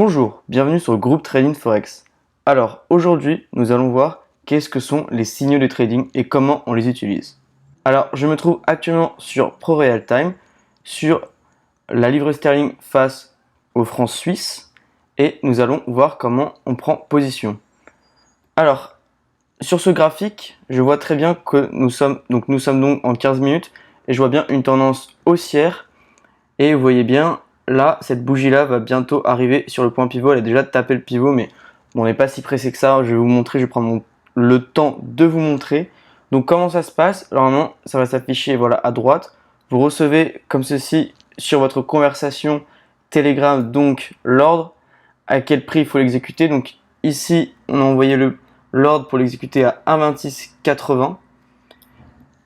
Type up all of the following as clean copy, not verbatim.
Bonjour, bienvenue sur le groupe Trading Forex. Alors aujourd'hui, nous allons voir qu'est-ce que sont les signaux de trading et comment on les utilise. Alors je me trouve actuellement sur ProRealTime, sur la livre sterling face au franc suisse et nous allons voir comment on prend position. Alors sur ce graphique, je vois très bien que nous sommes donc en 15 minutes et je vois bien une tendance haussière et vous voyez bien là, cette bougie-là va bientôt arriver sur le point pivot. Elle a déjà tapé le pivot, mais bon, on n'est pas si pressé que ça. Je vais vous montrer, je vais prendre le temps de vous montrer. Donc, comment ça se passe? Normalement, ça va s'afficher voilà, à droite. Vous recevez comme ceci sur votre conversation Telegram, donc l'ordre, à quel prix il faut l'exécuter. Donc, ici, on a envoyé l'ordre pour l'exécuter à 1,2680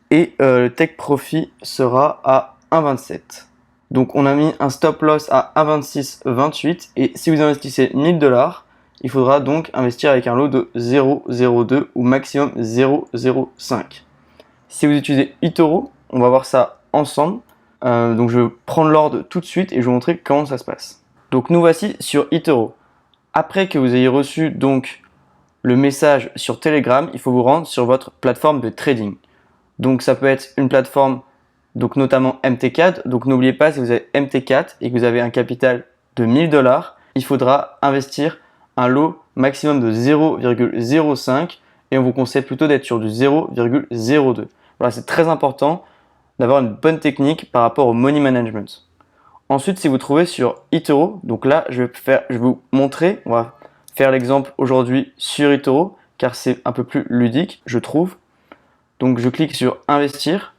et le take profit sera à 1,27. Donc on a mis un stop loss à 1,2628 et si vous investissez 1000 $, il faudra donc investir avec un lot de 0,02 ou maximum 0,05. Si vous utilisez eToro, on va voir ça ensemble. Donc je vais prendre l'ordre tout de suite et je vais vous montrer comment ça se passe. Donc nous voici sur eToro. Après que vous ayez reçu donc le message sur Telegram, il faut vous rendre sur votre plateforme de trading. Donc ça peut être une plateforme donc notamment MT4. Donc n'oubliez pas, si vous avez MT4 et que vous avez un capital de 1000 $, il faudra investir un lot maximum de 0,05 et on vous conseille plutôt d'être sur du 0,02. Voilà, c'est très important d'avoir une bonne technique par rapport au money management. Ensuite, si vous trouvez sur eToro, donc là je vais vous montrer, on va faire l'exemple aujourd'hui sur eToro car c'est un peu plus ludique, je trouve. Donc je clique sur investir.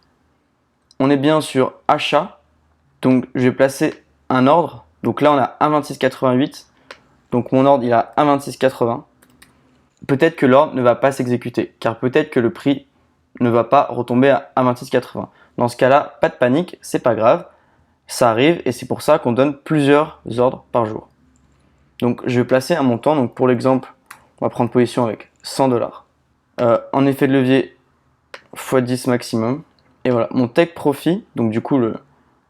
On est bien sur achat, donc je vais placer un ordre. Donc là on a 1,2688, donc mon ordre il est à 1,2680. Peut-être que l'ordre ne va pas s'exécuter, car peut-être que le prix ne va pas retomber à 1,2680. Dans ce cas-là, pas de panique, c'est pas grave, ça arrive et c'est pour ça qu'on donne plusieurs ordres par jour. Donc je vais placer un montant, donc pour l'exemple, on va prendre position avec 100 $. En effet de levier x10 maximum. Et voilà, mon take profit, donc du coup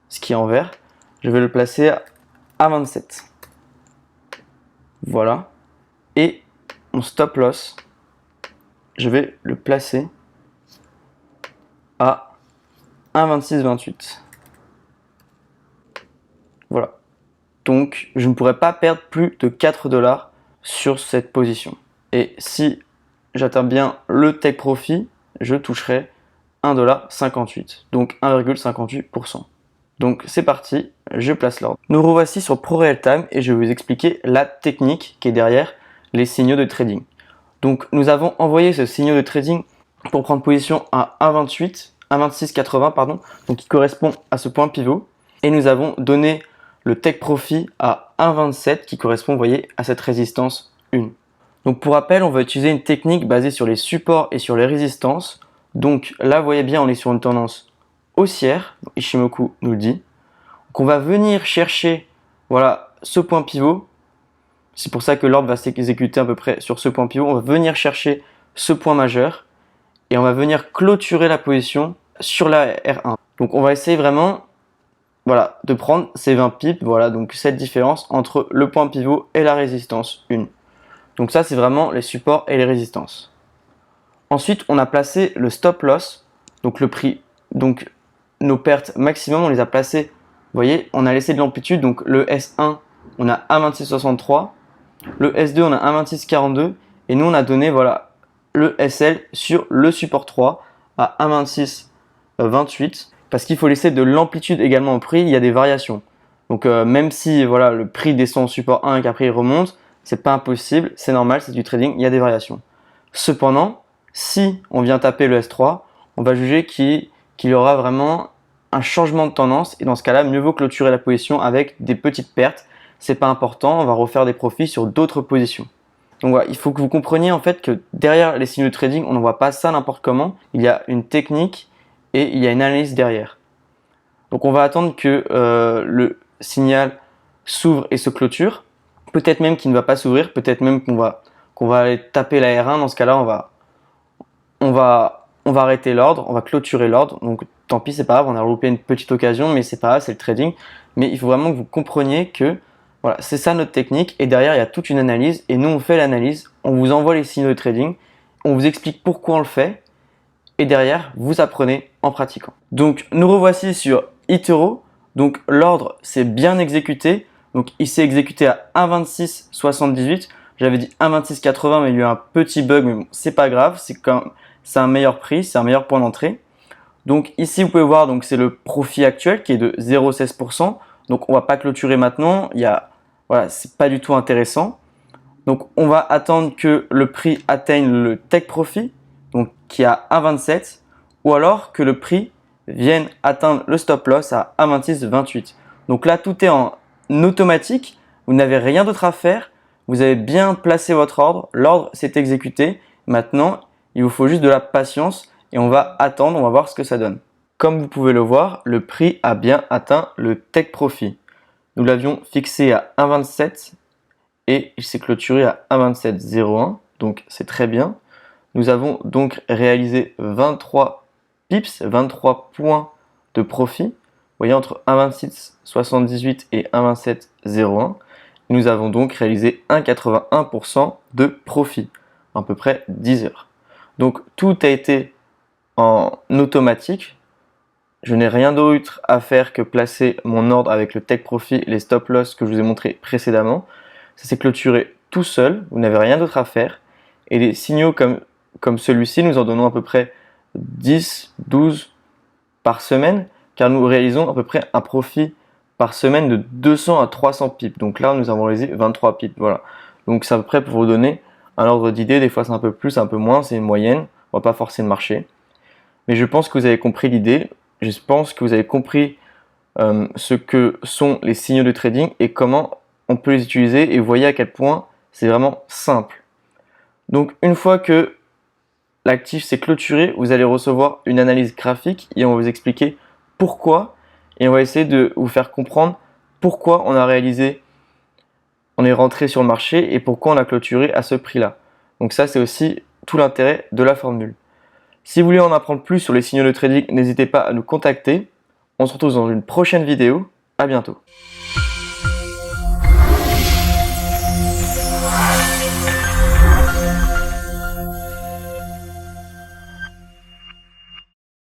ce qui est en vert, je vais le placer à 27. Voilà. Et mon stop loss, je vais le placer à 1,2628. Voilà. Donc je ne pourrais pas perdre plus de 4 $ sur cette position. Et si j'atteins bien le take profit, je toucherai 1,58 $, donc 1,58%. Donc c'est parti, je place l'ordre. Nous revoici sur ProRealTime et je vais vous expliquer la technique qui est derrière les signaux de trading. Donc nous avons envoyé ce signal de trading pour prendre position à 1,2680 pardon, donc qui correspond à ce point pivot. Et nous avons donné le take profit à 1,27 qui correspond, vous voyez, à cette résistance 1. Donc pour rappel, on va utiliser une technique basée sur les supports et sur les résistances. Donc là, vous voyez bien, on est sur une tendance haussière, Ishimoku nous le dit. Donc on va venir chercher voilà, ce point pivot. C'est pour ça que l'ordre va s'exécuter à peu près sur ce point pivot. On va venir chercher ce point majeur et on va venir clôturer la position sur la R1. Donc on va essayer vraiment voilà, de prendre ces 20 pips, voilà, donc cette différence entre le point pivot et la résistance 1. Donc ça, c'est vraiment les supports et les résistances. Ensuite, on a placé le stop loss, donc le prix, donc nos pertes maximum, on les a placées, vous voyez, on a laissé de l'amplitude, donc le S1, on a 1,2663, le S2, on a 1,2642, et nous, on a donné, voilà, le SL sur le support 3 à 1,2628, parce qu'il faut laisser de l'amplitude également au prix, il y a des variations. Donc, même si, voilà, le prix descend au support 1 et qu'après il remonte, c'est pas impossible, c'est normal, c'est du trading, il y a des variations. Cependant, si on vient taper le S3, on va juger qu'il y aura vraiment un changement de tendance et dans ce cas-là, mieux vaut clôturer la position avec des petites pertes. C'est pas important, on va refaire des profits sur d'autres positions. Donc voilà, il faut que vous compreniez en fait que derrière les signaux de trading, on n'envoie pas ça n'importe comment. Il y a une technique et il y a une analyse derrière. Donc on va attendre que le signal s'ouvre et se clôture. Peut-être même qu'il ne va pas s'ouvrir, peut-être même qu'on va aller taper la R1. Dans ce cas-là, on va arrêter l'ordre, on va clôturer l'ordre. Donc tant pis, c'est pas grave, on a loupé une petite occasion, mais c'est pas grave, c'est le trading. Mais il faut vraiment que vous compreniez que Voilà, c'est ça notre technique et derrière il y a toute une analyse et nous on fait l'analyse, on vous envoie les signaux de trading, on vous explique pourquoi on le fait et derrière vous apprenez en pratiquant. Donc nous revoici sur eToro, donc l'ordre s'est bien exécuté, donc il s'est exécuté à 1,2678, j'avais dit 1,2680 mais il y a eu un petit bug mais bon c'est pas grave, c'est un meilleur prix, c'est un meilleur point d'entrée. Donc ici vous pouvez voir donc c'est le profit actuel qui est de 0,16%. Donc on va pas clôturer maintenant, voilà, c'est pas du tout intéressant. Donc on va attendre que le prix atteigne le take profit, donc qui est à 1,27, ou alors que le prix vienne atteindre le stop loss à 1,2628. Donc là tout est en automatique, vous n'avez rien d'autre à faire, vous avez bien placé votre ordre, l'ordre s'est exécuté. Maintenant il vous faut juste de la patience et on va attendre, on va voir ce que ça donne. Comme vous pouvez le voir, le prix a bien atteint le take profit. Nous l'avions fixé à 1,27 et il s'est clôturé à 1,2701, donc c'est très bien. Nous avons donc réalisé 23 pips, 23 points de profit. Vous voyez, entre 1,2678 et 1,2701. Nous avons donc réalisé 1,81% de profit, à peu près 10 heures. Donc tout a été en automatique. Je n'ai rien d'autre à faire que placer mon ordre avec le take profit, les stop loss que je vous ai montré précédemment. Ça s'est clôturé tout seul, vous n'avez rien d'autre à faire. Et des signaux comme celui-ci, nous en donnons à peu près 10, 12 par semaine, car nous réalisons à peu près un profit par semaine de 200 à 300 pips. Donc là, nous avons réalisé 23 pips. Voilà. Donc c'est à peu près pour vous donner un ordre d'idée. Des fois, c'est un peu plus, un peu moins, c'est une moyenne. On va pas forcer le marché. Mais je pense que vous avez compris l'idée. Je pense que vous avez compris ce que sont les signaux de trading et comment on peut les utiliser. Et vous voyez à quel point c'est vraiment simple. Donc une fois que l'actif s'est clôturé, vous allez recevoir une analyse graphique et on va vous expliquer pourquoi. Et on va essayer de vous faire comprendre pourquoi on est rentré sur le marché et pourquoi on a clôturé à ce prix-là. Donc ça, c'est aussi tout l'intérêt de la formule. Si vous voulez en apprendre plus sur les signaux de trading, n'hésitez pas à nous contacter. On se retrouve dans une prochaine vidéo. À bientôt.